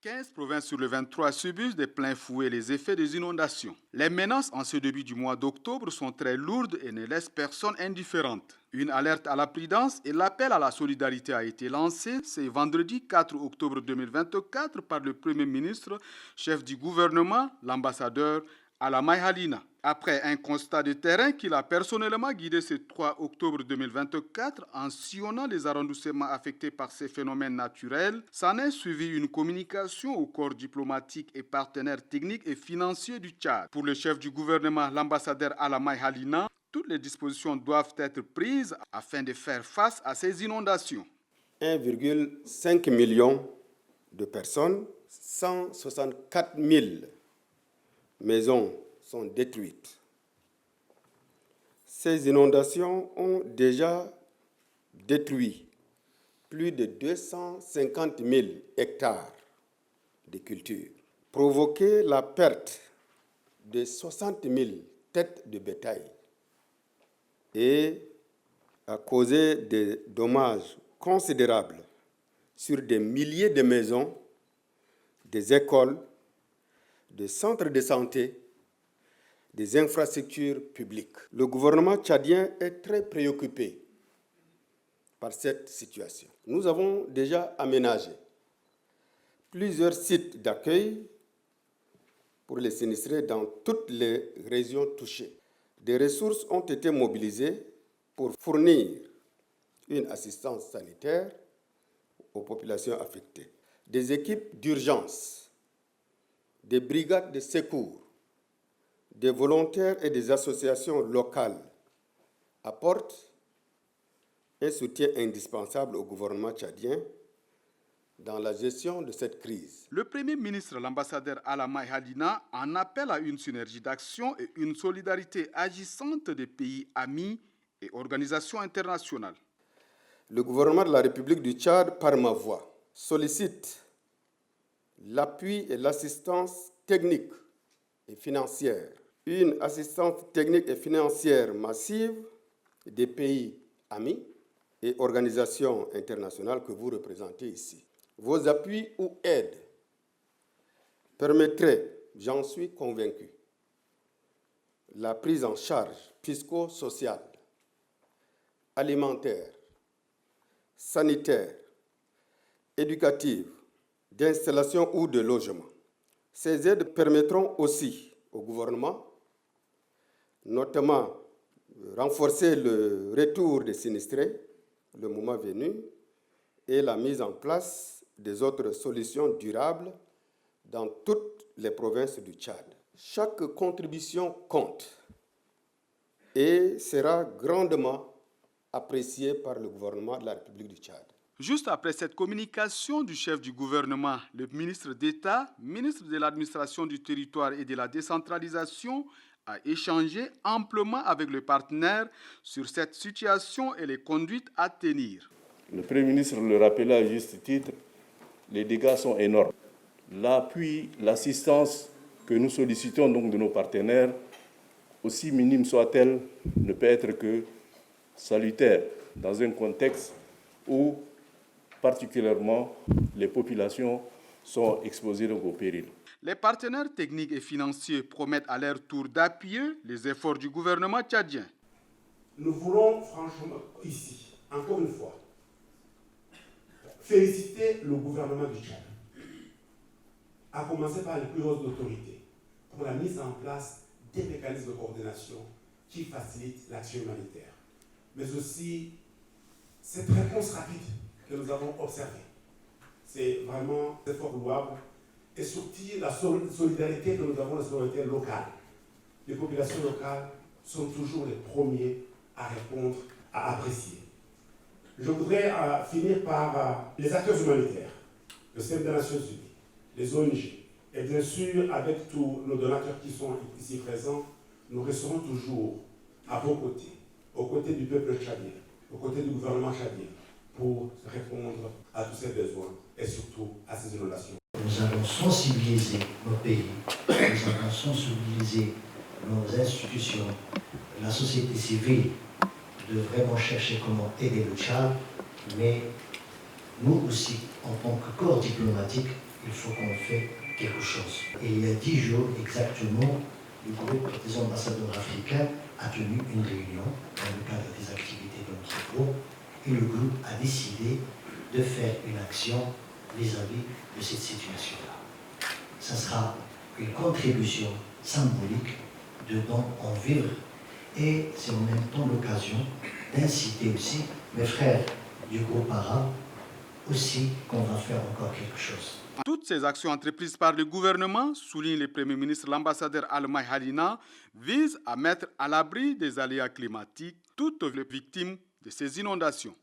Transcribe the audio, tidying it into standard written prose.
15 provinces sur les 23 subissent de plein fouet les effets des inondations. Les menaces en ce début du mois d'octobre sont très lourdes et ne laissent personne indifférente. Une alerte à la prudence et l'appel à la solidarité a été lancé ce vendredi 4 octobre 2024 par le Premier ministre, chef du gouvernement, l'ambassadeur Alamai Halina. Après un constat de terrain qu'il a personnellement guidé ce 3 octobre 2024 en sillonnant les arrondissements affectés par ces phénomènes naturels, s'en est suivi une communication au corps diplomatique et partenaires techniques et financiers du Tchad. Pour le chef du gouvernement, l'ambassadeur Alamai Halina, toutes les dispositions doivent être prises afin de faire face à ces inondations. 1,5 million de personnes, 164 000 maisons sont détruites. Ces inondations ont déjà détruit plus de 250 000 hectares de culture, provoqué la perte de 60 000 têtes de bétail et a causé des dommages considérables sur des milliers de maisons, des écoles, des centres de santé, des infrastructures publiques. Le gouvernement tchadien est très préoccupé par cette situation. Nous avons déjà aménagé plusieurs sites d'accueil pour les sinistrés dans toutes les régions touchées. Des ressources ont été mobilisées pour fournir une assistance sanitaire aux populations affectées. Des équipes d'urgence, des brigades de secours, des volontaires et des associations locales apportent un soutien indispensable au gouvernement tchadien dans la gestion de cette crise. Le Premier ministre, l'ambassadeur Alamai Halina, en appelle à une synergie d'action et une solidarité agissante des pays amis et organisations internationales. Le gouvernement de la République du Tchad, par ma voix, sollicite l'appui et l'assistance technique et financière. Une assistance technique et financière massive des pays amis et organisations internationales que vous représentez ici. Vos appuis ou aides permettraient, j'en suis convaincu, la prise en charge psychosociale, alimentaire, sanitaire, éducative, d'installation ou de logement. Ces aides permettront aussi au gouvernement, notamment renforcer le retour des sinistrés, le moment venu, et la mise en place des autres solutions durables dans toutes les provinces du Tchad. Chaque contribution compte et sera grandement appréciée par le gouvernement de la République du Tchad. Juste après cette communication du chef du gouvernement, le ministre d'État, ministre de l'administration du territoire et de la décentralisation, a échangé amplement avec le partenaire sur cette situation et les conduites à tenir. Le Premier ministre le rappelait à juste titre, les dégâts sont énormes. L'appui, l'assistance que nous sollicitons donc de nos partenaires, aussi minime soit-elle, ne peut être que salutaire dans un contexte où particulièrement les populations sont exposées au péril. Les partenaires techniques et financiers promettent à leur tour d'appuyer les efforts du gouvernement tchadien. Nous voulons franchement ici, encore une fois, féliciter le gouvernement du Tchad, à commencer par les plus hautes autorités, pour la mise en place des mécanismes de coordination qui facilitent l'action humanitaire. Mais aussi cette réponse rapide que nous avons observée. C'est vraiment un effort louable. Et surtout la solidarité que nous avons, la solidarité locale. Les populations locales sont toujours les premiers à répondre, à apprécier. Je voudrais finir par les acteurs humanitaires, le système des Nations Unies, les ONG, et bien sûr, avec tous nos donateurs qui sont ici présents, nous resterons toujours à vos côtés, aux côtés du peuple tchadien, aux côtés du gouvernement tchadien, pour répondre à tous ces besoins et surtout à ces inondations. Nous allons sensibiliser nos pays, nous allons sensibiliser nos institutions, la société civile, de vraiment chercher comment aider le Tchad, mais nous aussi, en tant que corps diplomatique, il faut qu'on fasse quelque chose. Et il y a 10 jours exactement, le groupe des ambassadeurs africains a tenu une réunion dans le cadre des activités de notre groupe et le groupe a décidé de faire une action vis-à-vis de cette situation-là. Ça sera une contribution symbolique de don en vivre et c'est en même temps l'occasion d'inciter aussi mes frères du groupe arabe aussi qu'on va faire encore quelque chose. Toutes ces actions entreprises par le gouvernement, souligne le Premier ministre l'ambassadeur Almay Halina, visent à mettre à l'abri des aléas climatiques toutes les victimes de ces inondations.